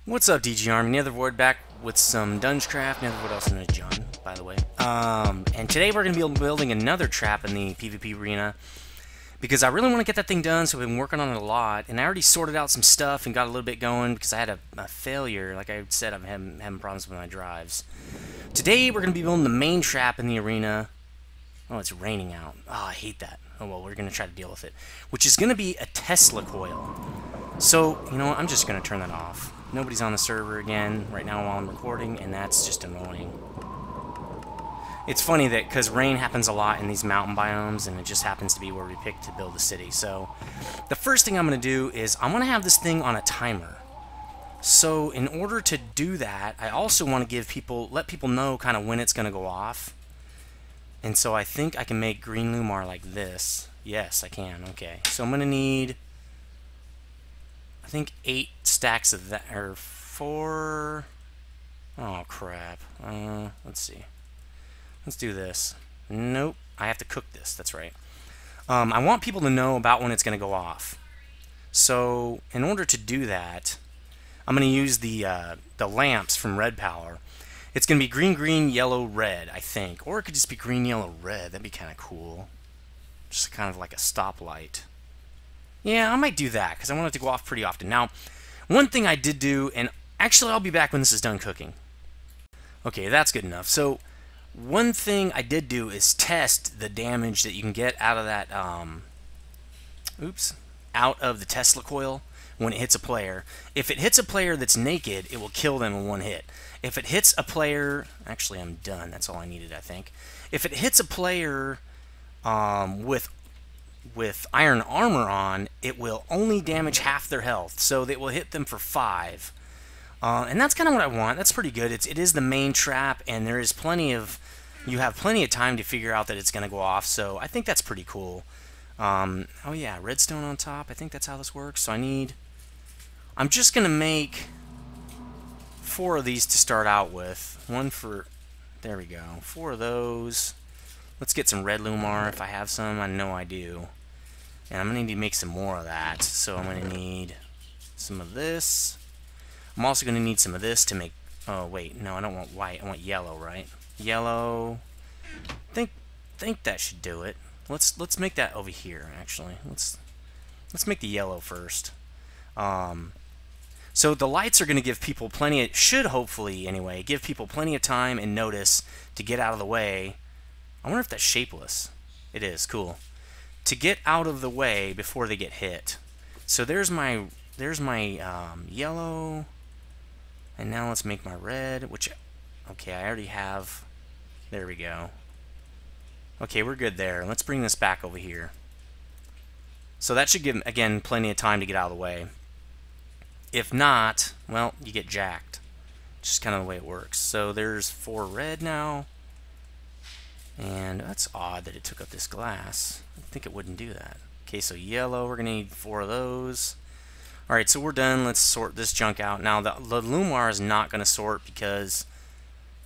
What's up, DG Army? Nethervoid back with some DungeCraft. Nethervoid also known as John, by the way. And today we're going to be building another trap in the PvP arena because I really want to get that thing done, so I've been working on it a lot. And I already sorted out some stuff and got a little bit going because I had a failure. Like I said, I'm having problems with my drives. Today we're going to be building the main trap in the arena. Oh, it's raining out. Oh, I hate that. Oh, well, we're going to try to deal with it. Which is going to be a Tesla coil. So, you know what? I'm just going to turn that off. Nobody's on the server again right now while I'm recording, and that's just annoying. It's funny that because rain happens a lot in these mountain biomes, and it just happens to be where we picked to build a city. So, the first thing I'm going to do is I'm going to have this thing on a timer. So, in order to do that, I also want to let people know kind of when it's going to go off. And so I think I can make green lumar like this. Yes, I can. Okay. So I'm going to need, I think, 8 stacks of that, or 4. Oh, crap. Let's see. Let's do this. Nope. I have to cook this. That's right. I want people to know about when it's going to go off. So in order to do that, I'm going to use the lamps from RedPower. It's going to be green, green, yellow, red, I think. Or it could just be green, yellow, red. That'd be kind of cool. Just kind of like a stoplight. Yeah, I might do that, because I want it to go off pretty often. Now, one thing I did do, and actually I'll be back when this is done cooking. Okay, that's good enough. So, one thing I did do is test the damage that you can get out of that, out of the Tesla coil when it hits a player. If it hits a player that's naked, it will kill them in one hit. If it hits a player, actually I'm done, that's all I needed, I think. If it hits a player with iron armor on, it will only damage half their health, so it will hit them for 5. And that's kind of what I want. That's pretty good. It is the main trap, and there is you have plenty of time to figure out that it's going to go off, so I think that's pretty cool. Oh yeah, redstone on top. I think that's how this works. So I'm just going to make 4 of these to start out with. One for, there we go, 4 of those. Let's get some red lumar if I have some. I know I do. And I'm going to need to make some more of that. So I'm going to need some of this. I'm also going to need some of this to make... Oh, wait. No, I don't want white. I want yellow, right? Yellow. Think that should do it. Let's make that over here, actually. Let's make the yellow first. So the lights are going to give people should hopefully, anyway, give people plenty of time and notice to get out of the way. I wonder if that's shapeless. It is. Cool. To get out of the way before they get hit. So there's my yellow, and now let's make my red, which, okay, I already have. There we go. Okay, we're good there. Let's bring this back over here. So that should give, again, plenty of time to get out of the way. If not, well, you get jacked. Just kind of the way it works. So there's 4 red now. And that's odd that it took up this glass. I think it wouldn't do that. Okay, so yellow, we're going to need 4 of those. Alright, so we're done. Let's sort this junk out. Now, the lumar is not going to sort because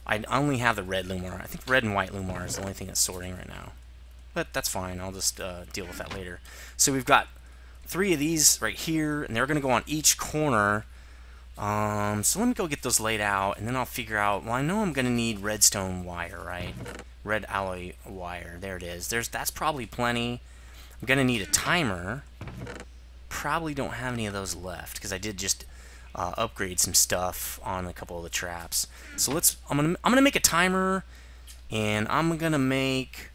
I only have the red lumar. I think red and white lumar is the only thing that's sorting right now. But that's fine. I'll just deal with that later. So we've got 3 of these right here, and they're going to go on each corner. So let me go get those laid out, and then I'll figure out, well, I know I'm going to need redstone wire, right? Red alloy wire. There it is. That's probably plenty. I'm going to need a timer. Probably don't have any of those left, because I did just upgrade some stuff on a couple of the traps. So I'm gonna make a timer, and I'm going to make...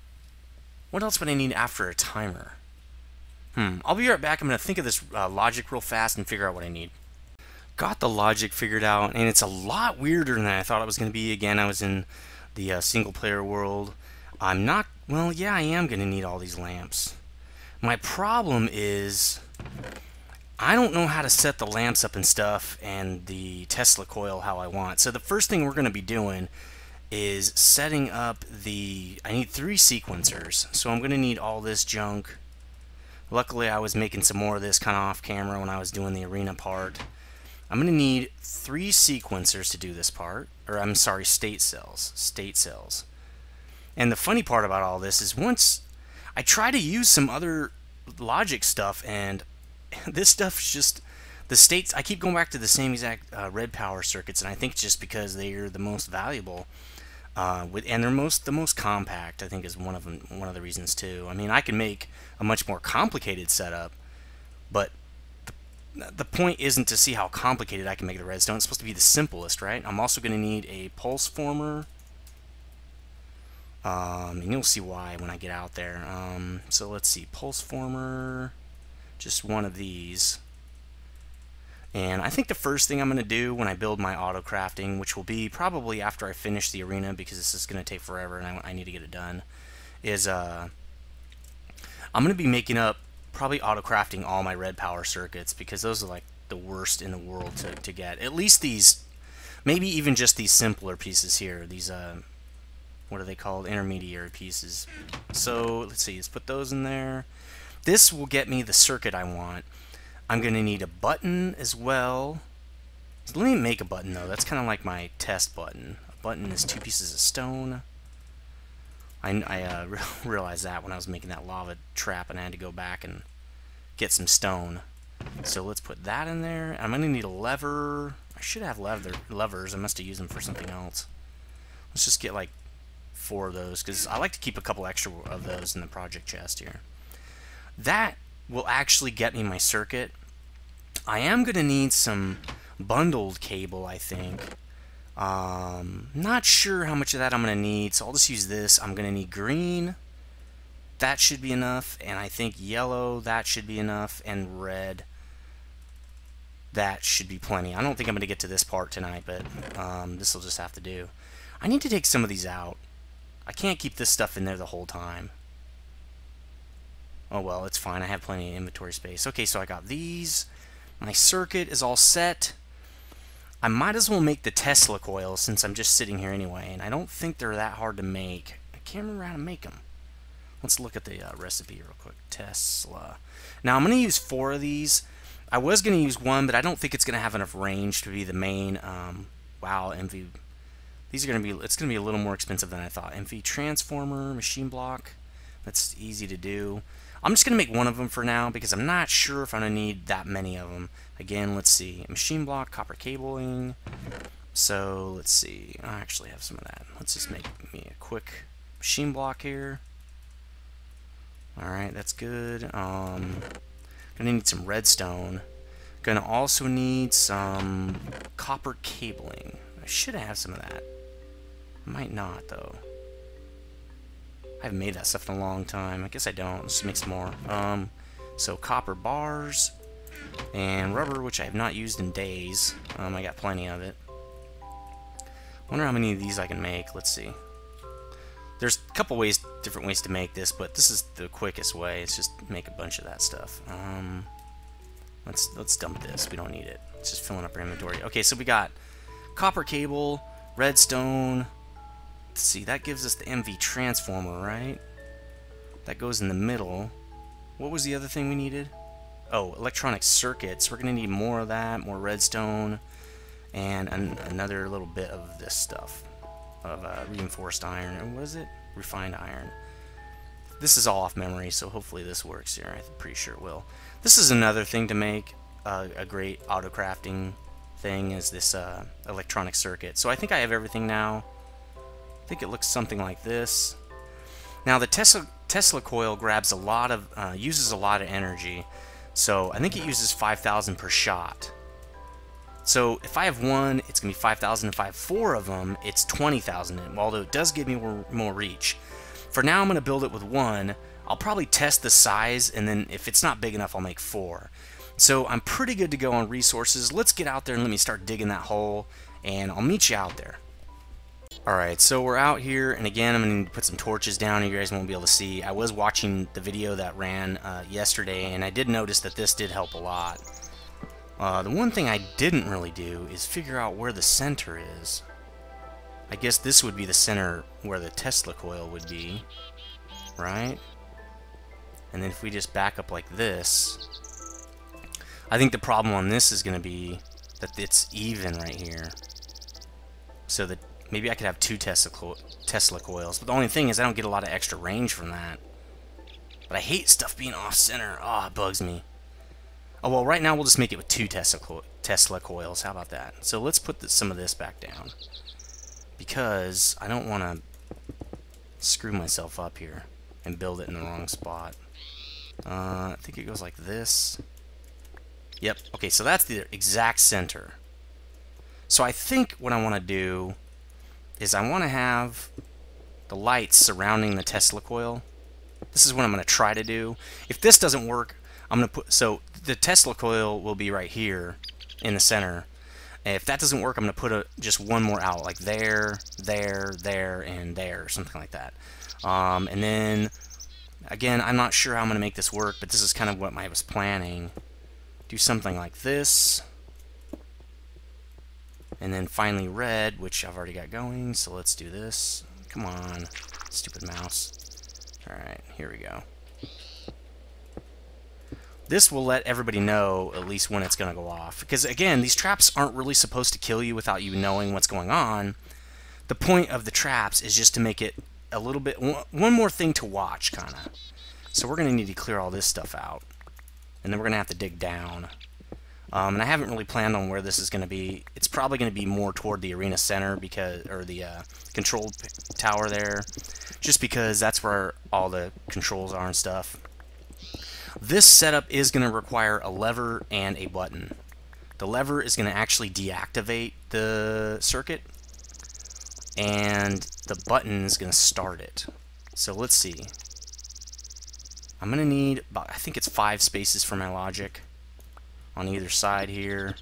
What else would I need after a timer? I'll be right back. I'm going to think of this logic real fast and figure out what I need. Got the logic figured out, and it's a lot weirder than I thought it was going to be. Again, I was in the single-player world. I'm not... Well, yeah, I am going to need all these lamps. My problem is I don't know how to set the lamps up and stuff and the Tesla coil how I want. So the first thing we're going to be doing is setting up I need 3 sequencers. So I'm going to need all this junk. Luckily, I was making some more of this kind of off camera when I was doing the arena part. I'm going to need 3 sequencers to do this part. Or, I'm sorry, state cells. State cells. And the funny part about all this is once I try to use some other logic stuff, and this stuff's just The states, I keep going back to the same exact RedPower circuits, and I think it's just because they are the most valuable, and they're the most compact. I think is one of the reasons too. I mean, I can make a much more complicated setup, but the point isn't to see how complicated I can make the redstone. It's supposed to be the simplest, right? I'm also going to need a pulse former, and you'll see why when I get out there. So let's see, pulse former, just one of these. And I think the first thing I'm going to do when I build my auto crafting, which will be probably after I finish the arena, because this is going to take forever and I need to get it done, is I'm going to be making up, probably auto crafting all my RedPower circuits, because those are like the worst in the world to get. At least these, maybe even just these simpler pieces here, these what are they called, intermediary pieces. So let's see, let's put those in there. This will get me the circuit I want. I'm going to need a button as well. So let me make a button though. That's kind of like my test button. A button is 2 pieces of stone. I realized that when I was making that lava trap, and I had to go back and get some stone. So let's put that in there. I'm going to need a lever. I should have levers. I must have used them for something else. Let's just get like 4 of those, because I like to keep a couple extra of those in the project chest here. That will actually get me my circuit. I am going to need some bundled cable, I think. Not sure how much of that I'm going to need, so I'll just use this. I'm going to need green. That should be enough, and I think yellow, that should be enough, and red. That should be plenty. I don't think I'm going to get to this part tonight, but this will just have to do. I need to take some of these out. I can't keep this stuff in there the whole time. Oh well, it's fine. I have plenty of inventory space. Okay, so I got these. My circuit is all set. I might as well make the Tesla coil since I'm just sitting here anyway, and I don't think they're that hard to make. I can't remember how to make them. Let's look at the recipe real quick. Tesla. Now I'm going to use 4 of these. I was going to use 1, but I don't think it's going to have enough range to be the main. Wow, MV. These are going to be. It's going to be a little more expensive than I thought. MV transformer, machine block. That's easy to do. I'm just going to make 1 of them for now, because I'm not sure if I'm going to need that many of them. Again, let's see. Machine block, copper cabling. So, let's see. I actually have some of that. Let's just make me a quick machine block here. Alright, that's good. Gonna need some redstone. Gonna also need some copper cabling. I should have some of that. Might not, though. I haven't made that stuff in a long time. I guess I don't. Let's make some more. So copper bars and rubber, which I have not used in days. I got plenty of it. Wonder how many of these I can make. Let's see. There's a couple ways, different ways to make this, but this is the quickest way. It's just make a bunch of that stuff. Let's dump this. We don't need it. It's just filling up our inventory. Okay, so we got copper cable, redstone. Let's see, that gives us the MV transformer, right? That goes in the middle. What was the other thing we needed? Oh, electronic circuits. We're going to need more of that, more redstone, and another little bit of this stuff. Of reinforced iron. And what is it? Refined iron. This is all off memory, so hopefully this works here. I'm pretty sure it will. This is another thing to make a great auto crafting thing, is this electronic circuit. So I think I have everything now. I think it looks something like this. Now the Tesla coil grabs a lot of, uses a lot of energy. So I think it uses 5,000 per shot. So if I have 1, it's going to be 5,000. If I have 4 of them, it's 20,000. Although it does give me more reach. For now, I'm going to build it with 1. I'll probably test the size, and then if it's not big enough, I'll make 4. So I'm pretty good to go on resources. Let's get out there and let me start digging that hole, and I'll meet you out there. Alright, so we're out here, and again, I'm going to put some torches down. You guys won't be able to see. I was watching the video that ran yesterday, and I did notice that this did help a lot. The one thing I didn't really do is figure out where the center is. I guess this would be the center where the Tesla coil would be, right? And then if we just back up like this, I think the problem on this is going to be that it's even right here. So that maybe I could have 2 Tesla coils, but the only thing is I don't get a lot of extra range from that. But I hate stuff being off-center. Oh, it bugs me. Oh, well, right now we'll just make it with 2 Tesla coils. How about that? So let's put some of this back down, because I don't want to screw myself up here and build it in the wrong spot. I think it goes like this. Yep. Okay, so that's the exact center. So I think what I want to do is I want to have the lights surrounding the Tesla coil. This is what I'm going to try to do. If this doesn't work, I'm going to put... So the Tesla coil will be right here in the center. And if that doesn't work, I'm going to put just one more out, like there, there, there, and there, something like that. And then, again, I'm not sure how I'm going to make this work, but this is kind of what I was planning. Do something like this. And then finally red, which I've already got going, so let's do this. Come on, stupid mouse. Alright, here we go. This will let everybody know at least when it's going to go off. Because again, these traps aren't really supposed to kill you without you knowing what's going on. The point of the traps is just to make it a little bit, one more thing to watch, kind of. So we're going to need to clear all this stuff out. And then we're going to have to dig down. And I haven't really planned on where this is going to be. It's probably going to be more toward the arena center, because, or the control tower there, just because that's where all the controls are and stuff. This setup is going to require a lever and a button. The lever is going to actually deactivate the circuit, and the button is going to start it. So let's see. I'm going to need about, I think it's 5 spaces for my logic on either side here.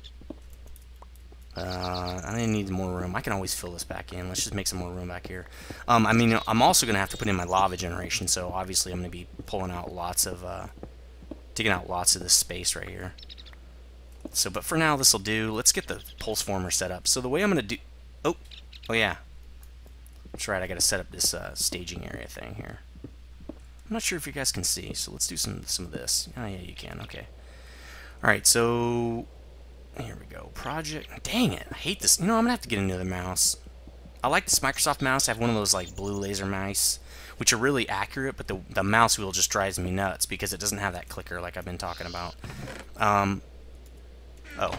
I need more room. I can always fill this back in. Let's just make some more room back here. I mean, I'm also going to have to put in my lava generation, so obviously I'm going to be pulling out lots of, digging out lots of this space right here. So, but for now, this will do. Let's get the pulse former set up. So the way I'm going to do... Oh yeah. That's right, I got to set up this staging area thing here. I'm not sure if you guys can see, so let's do some of this. Oh yeah, you can. Okay. Alright, so here we go. Project. Dang it, I hate this. You know, I'm going to have to get another mouse. I like this Microsoft mouse. I have one of those like blue laser mice, which are really accurate, but the mouse wheel just drives me nuts because it doesn't have that clicker like I've been talking about. Oh,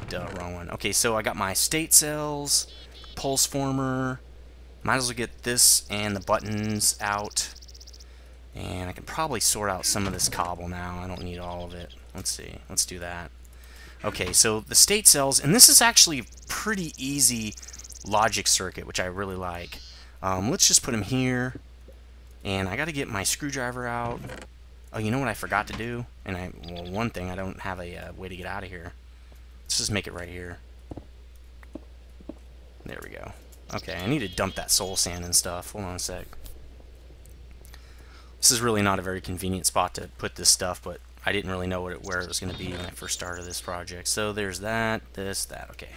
duh, wrong one. Okay, so I got my state cells, pulse former. Might as well get this and the buttons out. And I can probably sort out some of this cobble now. I don't need all of it. Let's see. Let's do that. Okay, so the state cells, and this is actually a pretty easy logic circuit, which I really like. Let's just put them here. And I got to get my screwdriver out. Oh, you know what I forgot to do? And well, one thing, I don't have a way to get out of here. Let's just make it right here. There we go. Okay, I need to dump that soul sand and stuff. Hold on a sec. This is really not a very convenient spot to put this stuff, but I didn't really know where it was going to be when I first started this project. So there's that, this, that. Okay.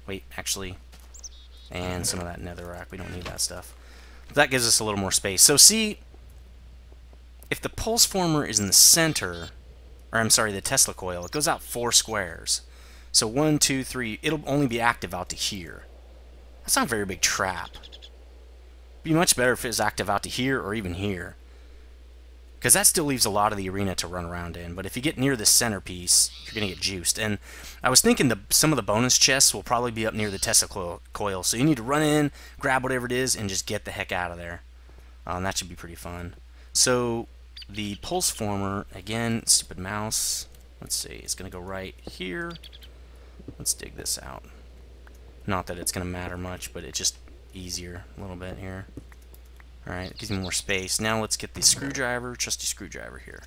Wait, actually. And some of that netherrack. We don't need that stuff. That gives us a little more space. So see, if the pulse former is in the center, or I'm sorry, the Tesla coil, it goes out 4 squares. So 1, 2, 3, it'll only be active out to here. That's not a very big trap. It'd be much better if it was active out to here or even here, because that still leaves a lot of the arena to run around in. But if you get near the centerpiece, you're going to get juiced. And I was thinking some of the bonus chests will probably be up near the Tesla coil. So you need to run in, grab whatever it is, and just get the heck out of there. That should be pretty fun. So the pulse former, again, stupid mouse. Let's see, it's going to go right here. Let's dig this out. Not that it's going to matter much, but it's just easier a little bit here. Alright, it gives me more space. Now let's get the screwdriver, trusty screwdriver here.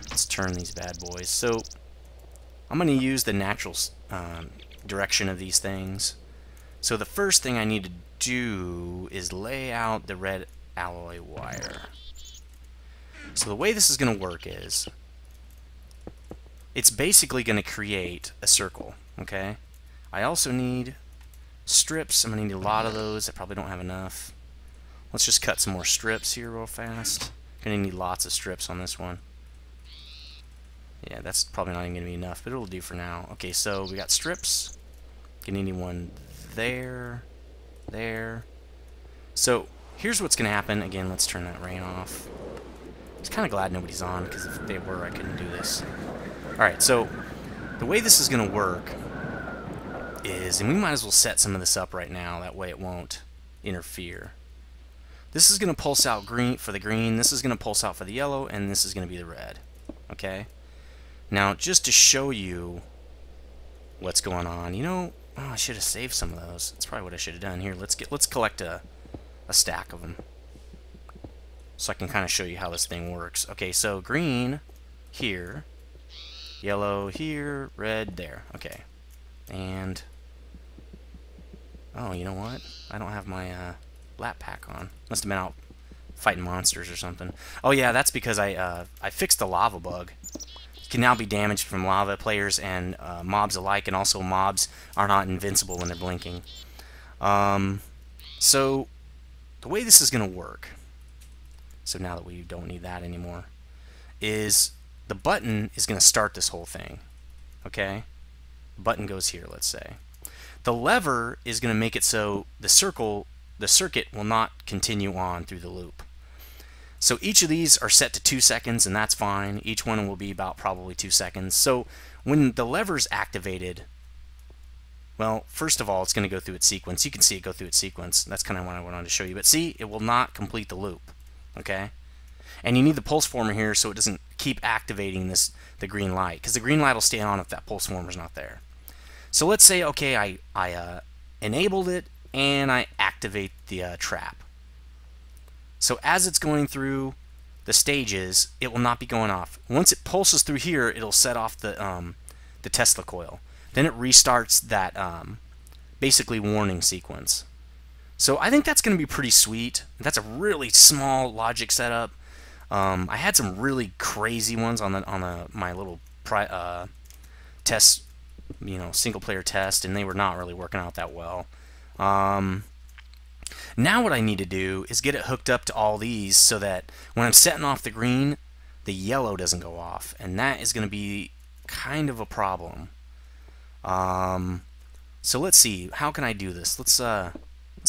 Let's turn these bad boys. So, I'm going to use the natural direction of these things. So the first thing I need to do is lay out the red alloy wire. So the way this is going to work is, it's basically going to create a circle, okay? I also need strips. I'm going to need a lot of those. I probably don't have enough. Let's just cut some more strips here real fast. Gonna need lots of strips on this one. Yeah, that's probably not even gonna be enough, but it'll do for now. Okay, so we got strips. Gonna need one there, there. So here's what's gonna happen. Again, let's turn that rain off. I was kind of glad nobody's on, because if they were, I couldn't do this. All right, so the way this is going to work is, and we might as well set some of this up right now, that way it won't interfere. This is going to pulse out green for the green, this is going to pulse out for the yellow, and this is going to be the red. Okay? Now, just to show you what's going on, you know, oh, I should have saved some of those. That's probably what I should have done. Here, let's collect a stack of them, so I can kind of show you how this thing works. Okay, so green here, yellow here, red there. Okay, and oh, you know what? I don't have my lap pack on. Must have been out fighting monsters or something. Oh yeah, that's because I fixed the lava bug. You can now be damaged from lava, players and mobs alike, and also mobs are not invincible when they're blinking. So the way this is going to work, so now that we don't need that anymore, is the button is going to start this whole thing. Okay? The button goes here, let's say. The lever is going to make it so the circuit will not continue on through the loop. So each of these are set to 2 seconds, and that's fine. Each one will be about probably 2 seconds. So when the lever's activated, well, first of all, it's going to go through its sequence. You can see it go through its sequence. That's kind of what I wanted to show you. But see, it will not complete the loop. Okay? And you need the pulse former here so it doesn't keep activating the green light, because the green light will stay on if that pulse former's not there. So let's say, okay, I enabled it, and I activate the trap. So as it's going through the stages, it will not be going off. Once it pulses through here, it'll set off the Tesla coil. Then it restarts that basically warning sequence. So I think that's going to be pretty sweet. That's a really small logic setup. I had some really crazy ones on my little test, you know, single player test, and they were not really working out that well. Now what I need to do is get it hooked up to all these so that when I'm setting off the green, the yellow doesn't go off, and that is going to be kind of a problem. So let's see, how can I do this? Let's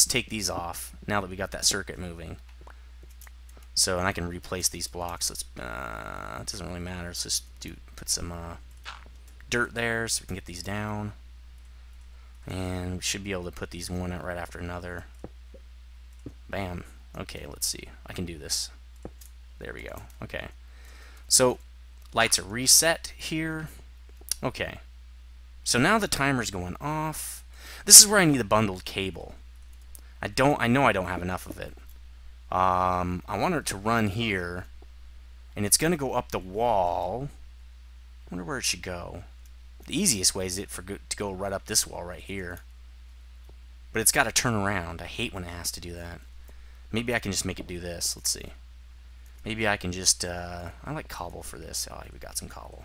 take these off now that we got that circuit moving. So, and I can replace these blocks. It doesn't really matter. Let's just put some dirt there so we can get these down, and we should be able to put these one out right after another. Bam. Okay, let's see. I can do this. There we go. Okay. So, lights are reset here. Okay. So now the timer's going off. This is where I need the bundled cable. I know I don't have enough of it. I want it to run here, and it's going to go up the wall. I wonder where it should go. The easiest way is to go right up this wall right here. But it's got to turn around. I hate when it has to do that. Maybe I can just make it do this. Let's see. Maybe I can just, I like cobble for this. Oh, we got some cobble.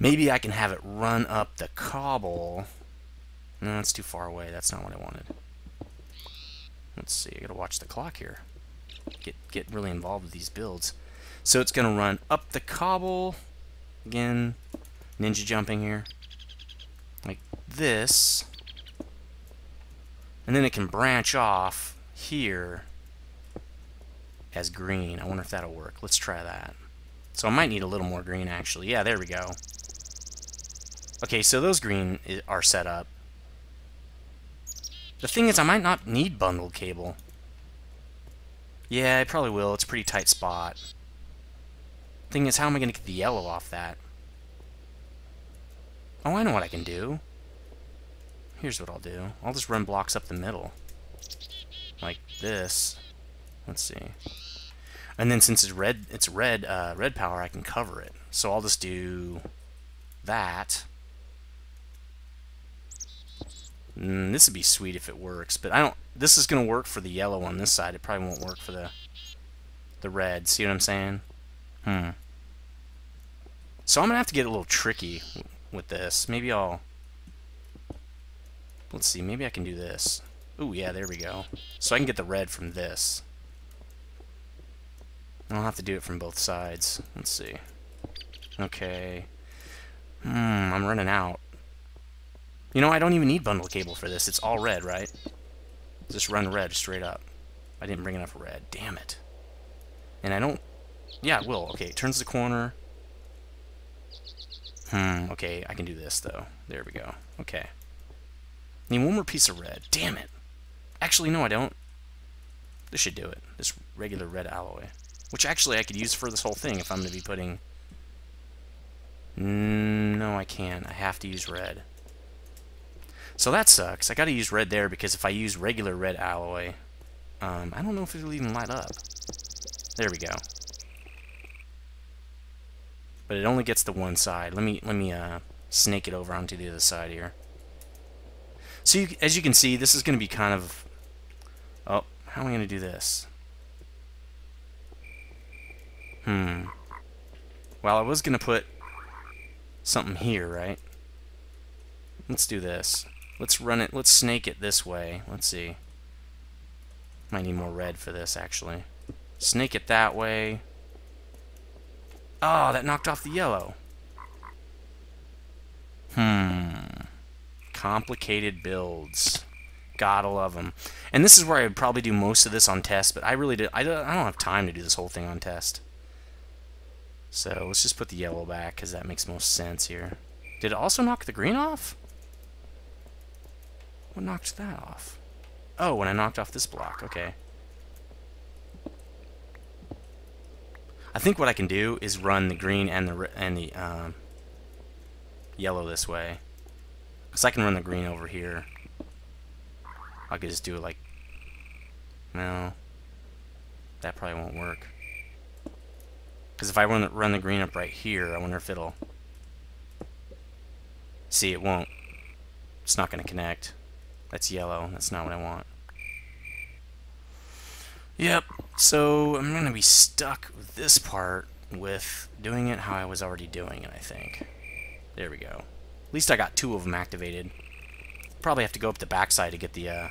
Maybe I can have it run up the cobble. No, that's too far away. That's not what I wanted. Let's see. I gotta watch the clock here. Get really involved with these builds. So it's gonna run up the cobble. Again, ninja jumping here. Like this. And then it can branch off here as green. I wonder if that'll work. Let's try that. So I might need a little more green, actually. Yeah, there we go. Okay, so those green are set up. The thing is, I might not need bundled cable. Yeah, I probably will. It's a pretty tight spot. Thing is, how am I going to get the yellow off that? Oh, I know what I can do. Here's what I'll do. I'll just run blocks up the middle. Like this. Let's see. And then since it's RedPower, I can cover it. So I'll just do that. This would be sweet if it works, but I don't. This is going to work for the yellow on this side. It probably won't work for the red. See what I'm saying? So I'm going to have to get a little tricky with this. Maybe I'll... Let's see. Maybe I can do this. Ooh, yeah, there we go. So I can get the red from this. I'll have to do it from both sides. Let's see. Okay. I'm running out. You know, I don't even need bundle cable for this. It's all red, right? Just run red straight up. I didn't bring enough red. Damn it. And I don't... Yeah, it will. Okay, it turns the corner. Okay, I can do this, though. There we go. Okay. Need one more piece of red. Damn it. Actually, no, I don't. This should do it. This regular red alloy. Which, actually, I could use for this whole thing if I'm going to be putting... No, I can't. I have to use red. So that sucks. I got to use red there because if I use regular red alloy... I don't know if it'll even light up. There we go. But it only gets to one side. Let me snake it over onto the other side here. So as you can see, this is going to be kind of... Oh, how am I going to do this? Well, I was going to put something here, right? Let's do this. Let's run it. Let's snake it this way. Let's see. Might need more red for this, actually. Snake it that way. Oh, that knocked off the yellow. Complicated builds. Gotta love them. And this is where I would probably do most of this on test, but I don't have time to do this whole thing on test. So let's just put the yellow back, because that makes most sense here. Did it also knock the green off? What knocked that off? Oh, when I knocked off this block. Okay. I think what I can do is run the green and the yellow this way. Because I can run the green over here. I could just do it like... No. That probably won't work. Because if I run the green up right here, I wonder if it'll... See, it won't. It's not going to connect. That's yellow. That's not what I want. Yep. So I'm going to be stuck with this part with doing it how I was already doing it, I think. There we go. At least I got 2 of them activated. Probably have to go up the backside to get the... I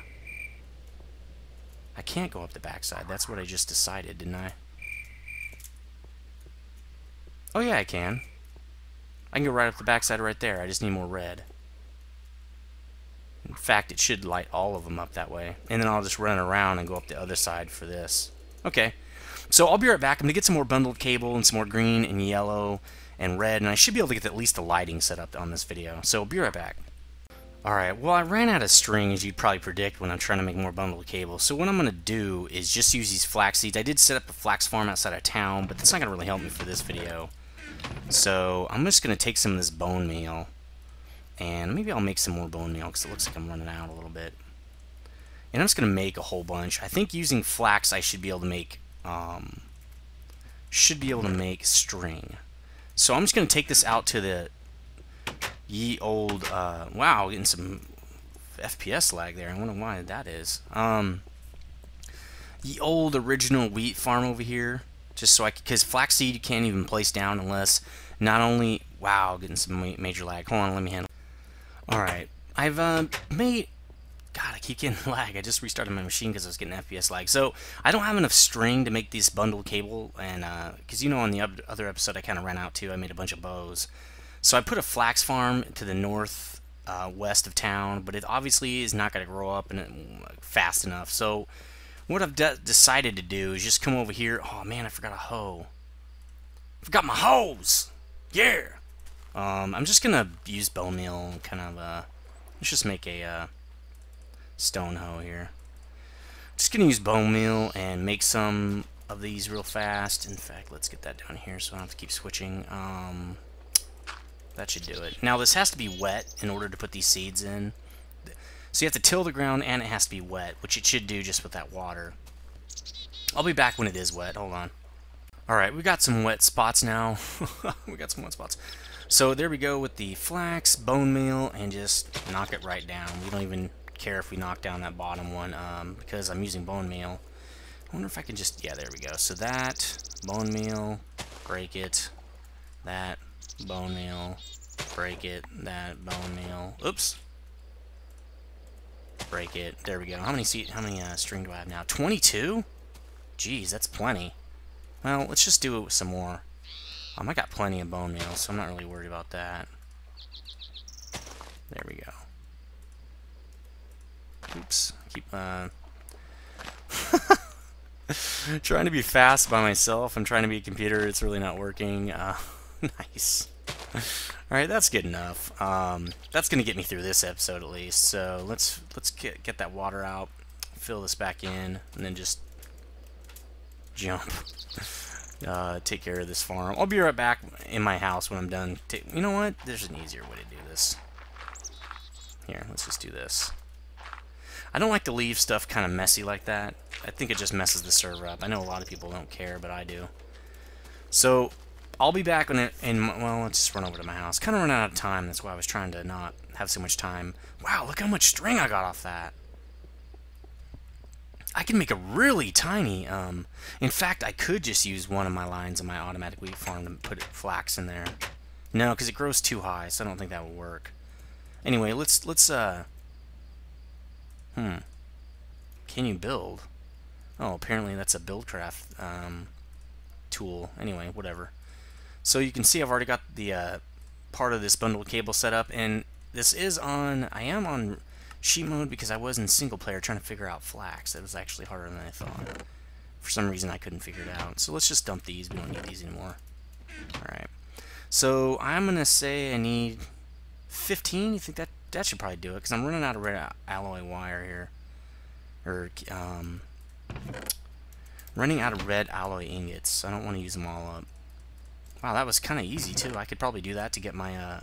can't go up the backside. That's what I just decided, didn't I? Oh yeah, I can. I can go right up the backside right there. I just need more red. In fact, it should light all of them up that way. And then I'll just run around and go up the other side for this. Okay. So I'll be right back. I'm going to get some more bundled cable and some more green and yellow and red. And I should be able to get at least the lighting set up on this video. So I'll be right back. Alright, well I ran out of string, as you'd probably predict, when I'm trying to make more bundled cable. So what I'm going to do is just use these flax seeds. I did set up a flax farm outside of town, but that's not going to really help me for this video. So I'm just going to take some of this bone meal, and maybe I'll make some more bone meal because it looks like I'm running out a little bit. And I'm just going to make a whole bunch. I think using flax I should be able to make string. So I'm just going to take this out to the ye old wow, getting some FPS lag there. I wonder why that is. Ye old original wheat farm over here. Just so I could, because flaxseed you can't even place down unless not only... Wow, getting some major lag. Hold on, let me handle... Alright, I've made... God, I keep getting lag. I just restarted my machine because I was getting FPS lag. So, I don't have enough string to make this bundled cable, and because you know on the other episode I kind of ran out too. I made a bunch of bows. So I put a flax farm to the north west of town, but it obviously is not going to grow up fast enough. So what I've decided to do is just come over here. Oh man, I forgot a hoe. Forgot my hose. Yeah. I'm just gonna use bone meal and kind of let's just make a stone hoe here. Just gonna use bone meal and make some of these real fast. In fact, let's get that down here so I don't have to keep switching. That should do it. Now this has to be wet in order to put these seeds in. So you have to till the ground and it has to be wet, which it should do just with that water. I'll be back when it is wet. Hold on. Alright, we got some wet spots now. We got some wet spots. So there we go with the flax, bone meal, and just knock it right down. We don't even care if we knock down that bottom one because I'm using bone meal. I wonder if I can just... Yeah, there we go. So that, bone meal, break it. That, bone meal, break it. That, bone meal. Oops. Break it. There we go. How many string do I have now? 22? Jeez, that's plenty. Well, let's just do it with some more. I got plenty of bone meal, so I'm not really worried about that. There we go. Oops. Keep trying to be fast by myself and trying to be a computer. It's really not working. Nice. Alright, that's good enough. That's going to get me through this episode at least. So let's get that water out, fill this back in, and then just jump. Take care of this farm. I'll be right back in my house when I'm done. You know what? There's an easier way to do this. Here, let's just do this. I don't like to leave stuff kind of messy like that. I think it just messes the server up. I know a lot of people don't care, but I do. So I'll be back when well, let's just run over to my house. Kind of run out of time. That's why I was trying to not have so much time. Wow, look how much string I got off that. I can make a really tiny, in fact, I could just use one of my lines in my automatic wheat farm to put flax in there. No, because it grows too high, so I don't think that will work. Anyway, can you build? Oh, apparently that's a BuildCraft, tool. Anyway, whatever. So you can see I've already got the, part of this bundled cable set up, and this is on, I am on sheet mode because I was in single player trying to figure out flax. That was actually harder than I thought. For some reason I couldn't figure it out. So let's just dump these. We don't need these anymore. Alright. So I'm going to say I need 15. You think that should probably do it? Because I'm running out of red alloy wire here. Or, running out of red alloy ingots. I don't want to use them all up. Wow, that was kind of easy too. I could probably do that to get my,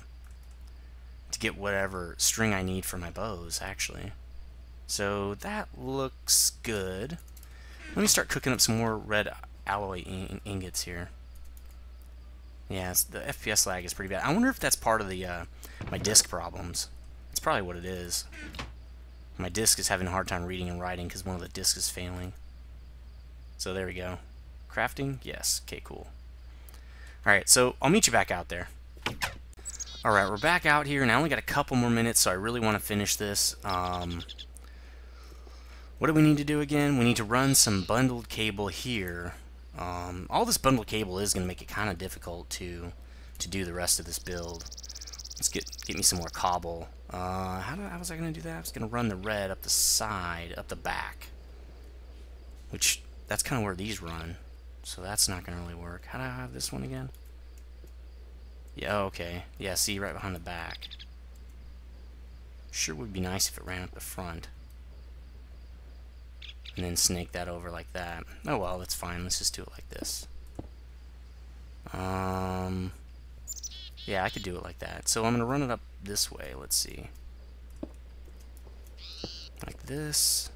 to get whatever string I need for my bows, actually. So that looks good. Let me start cooking up some more red alloy ingots here. Yeah, the FPS lag is pretty bad. I wonder if that's part of the my disk problems. That's probably what it is. My disk is having a hard time reading and writing because one of the disks is failing. So there we go. Crafting? Yes. Okay, cool. Alright, so I'll meet you back out there. Alright, we're back out here, and I only got a couple more minutes, so I really want to finish this. What do we need to do again? We need to run some bundled cable here. All this bundled cable is going to make it kind of difficult to do the rest of this build. Let's get me some more cobble. How was I going to do that? I was going to run the red up the side, up the back. Which, that's kind of where these run. So that's not going to really work. How do I have this one again? Yeah, okay. Yeah, see, right behind the back. Sure would be nice if it ran up the front. And then snake that over like that. Oh well, that's fine. Let's just do it like this. Yeah, I could do it like that. So I'm going to run it up this way. Let's see. Like this.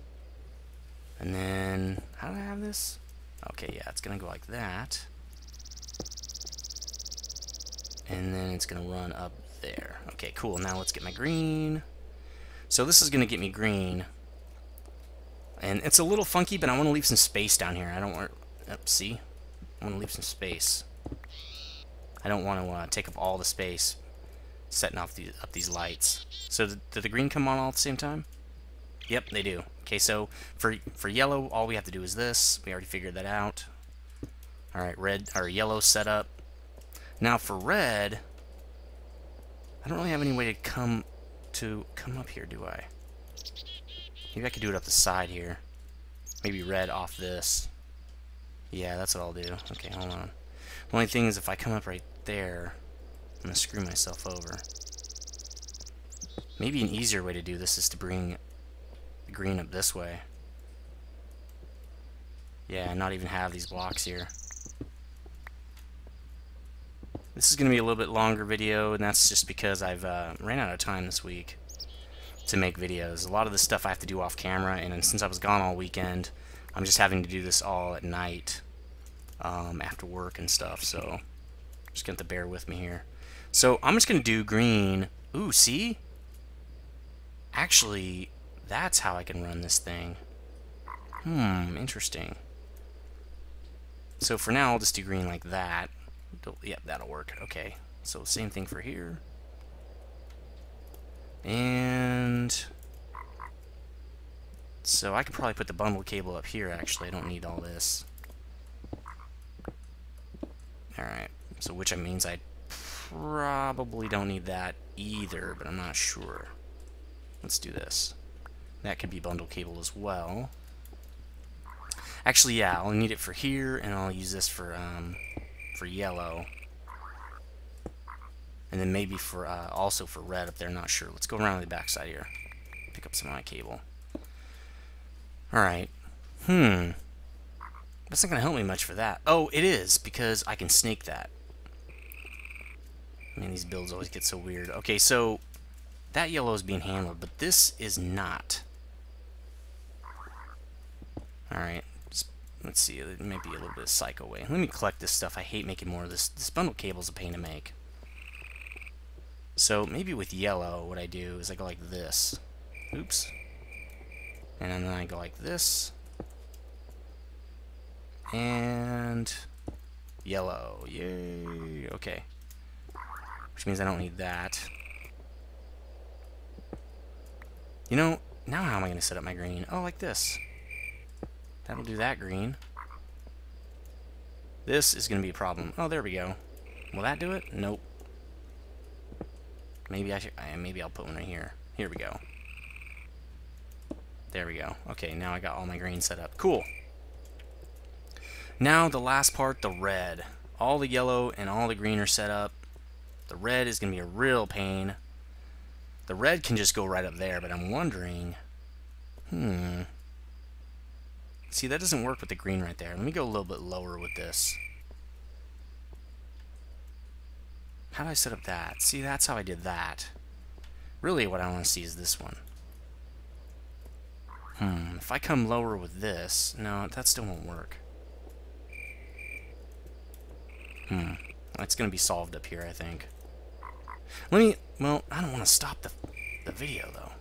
And then, how do I have this? Okay, yeah, it's going to go like that. And then it's going to run up there. Okay, cool. Now let's get my green. So this is going to get me green. And it's a little funky, but I want to leave some space down here. I don't want... see? I want to leave some space. I don't want to take up all the space setting off up these lights. So did the green come on all at the same time? Yep, they do. Okay, so for yellow, all we have to do is this. We already figured that out. Alright, red or yellow set up. Now for red, I don't really have any way to come up here, do I? Maybe I could do it up the side here. Maybe red off this. Yeah, that's what I'll do. Okay, hold on. The only thing is if I come up right there, I'm going to screw myself over. Maybe an easier way to do this is to bring the green up this way. Yeah, not even have these blocks here. This is going to be a little bit longer video, and that's just because I've ran out of time this week to make videos. A lot of this stuff I have to do off camera, and since I was gone all weekend, I'm just having to do this all at night after work and stuff, so just going to bear with me here. So I'm just going to do green. Ooh, see? Actually, that's how I can run this thing. Interesting. So for now, I'll just do green like that. Yep, that'll work. Okay, so same thing for here. And so I could probably put the bundle cable up here, actually. I don't need all this. Alright, so which means I probably don't need that either, but I'm not sure. Let's do this. That could be bundle cable as well. Actually, yeah, I'll need it for here, and I'll use this for yellow. And then maybe for also for red up there, not sure. Let's go around to the back side here. Pick up some of my cable. Alright. That's not going to help me much for that. Oh, it is, because I can snake that. Man, these builds always get so weird. Okay, so that yellow is being handled, but this is not. Alright, let's see. It may be a little bit of psycho way. Let me collect this stuff. I hate making more of this. This bundle cable is a pain to make. So maybe with yellow, what I do is I go like this. Oops. And then I go like this. And yellow. Yay. Okay. Which means I don't need that. You know, now how am I going to set up my green? Oh, like this. That'll do that green. This is going to be a problem. Oh, there we go. Will that do it? Nope. Maybe I should. Maybe I'll put one right here. Here we go. There we go. Okay, now I got all my green set up. Cool. Now the last part, the red. All the yellow and all the green are set up. The red is going to be a real pain. The red can just go right up there, but I'm wondering... See, that doesn't work with the green right there. Let me go a little bit lower with this. How do I set up that? See, that's how I did that. Really, what I want to see is this one. If I come lower with this... No, that still won't work. It's going to be solved up here, I think. Let me... Well, I don't want to stop the video, though.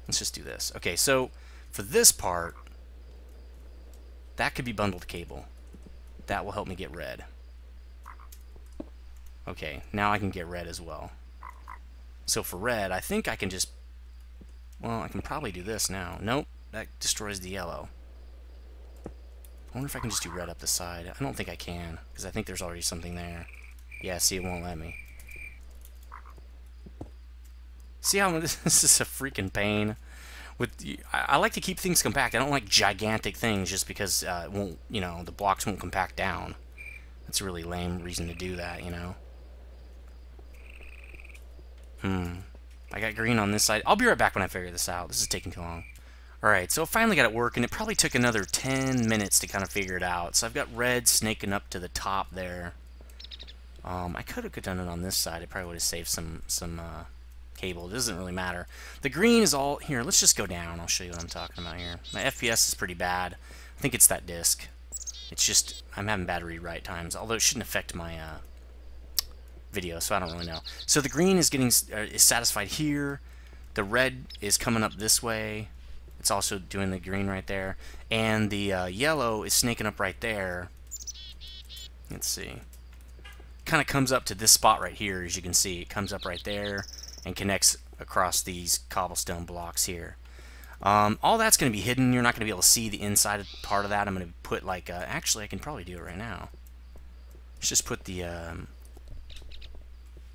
Let's just do this. Okay, so for this part, that could be bundled cable. That will help me get red. Okay, now I can get red as well. So for red, I think I can just... Well, I can probably do this now. Nope, that destroys the yellow. I wonder if I can just do red up the side. I don't think I can, because I think there's already something there. Yeah, see, it won't let me. See how this is a freaking pain? I like to keep things compact. I don't like gigantic things just because it won't, you know, the blocks won't compact down. That's a really lame reason to do that, you know. I got green on this side. I'll be right back when I figure this out. This is taking too long. Alright, so I finally got it working. It probably took another 10 minutes to kind of figure it out. So I've got red snaking up to the top there. I could have done it on this side. It probably would have saved some cable. It doesn't really matter. The green is all... Here, let's just go down. I'll show you what I'm talking about here. My FPS is pretty bad. I think it's that disc. It's just... I'm having bad read-write times. Although it shouldn't affect my video, so I don't really know. So the green is getting... is satisfied here. The red is coming up this way. It's also doing the green right there. And the yellow is snaking up right there. Let's see. Kind of comes up to this spot right here, as you can see. It comes up right there and connects across these cobblestone blocks here. All that's going to be hidden. You're not going to be able to see the inside part of that. I'm going to put like... actually, I can probably do it right now. Let's just put the...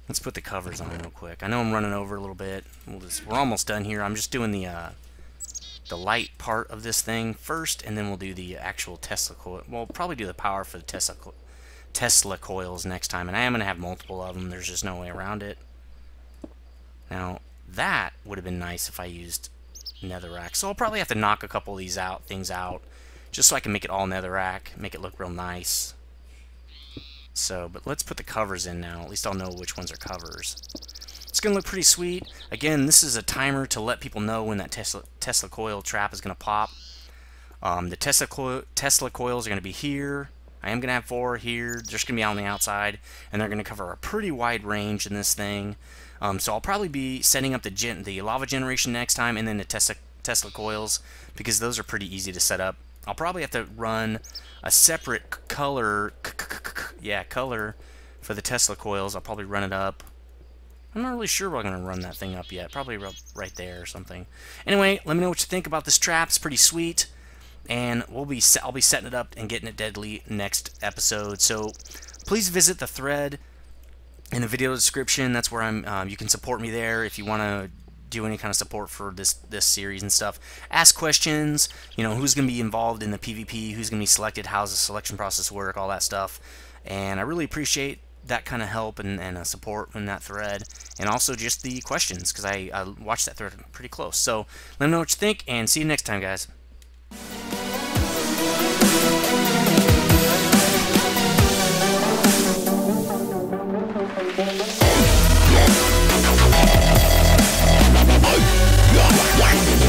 let's put the covers on real quick. I know I'm running over a little bit. We're almost done here. I'm just doing the light part of this thing first, and then we'll do the actual Tesla coil. We'll probably do the power for the Tesla coils next time, and I am going to have multiple of them. There's just no way around it. Now, that would have been nice if I used netherrack. So I'll probably have to knock a couple of these things out, just so I can make it all netherrack, make it look real nice. So, but let's put the covers in now. At least I'll know which ones are covers. It's going to look pretty sweet. Again, this is a timer to let people know when that Tesla coil trap is going to pop. The Tesla coils are going to be here. I am going to have 4 here. They're just going to be on the outside, and they're going to cover a pretty wide range in this thing. So I'll probably be setting up the lava generation next time, and then the Tesla coils, because those are pretty easy to set up. I'll probably have to run a separate color for the Tesla coils. I'll probably run it up. I'm not really sure where I'm going to run that thing up yet. Probably right there or something. Anyway, let me know what you think about this trap. It's pretty sweet. And I'll be setting it up and getting it deadly next episode. So please visit the thread in the video description. That's where you can support me there if you want to do any kind of support for this series and stuff. Ask questions. You know, who's going to be involved in the PvP, who's going to be selected, how's the selection process work, all that stuff. And I really appreciate that kind of help and support in that thread, and also just the questions, because I watched that thread pretty close. So let me know what you think, and see you next time, guys. Yeah.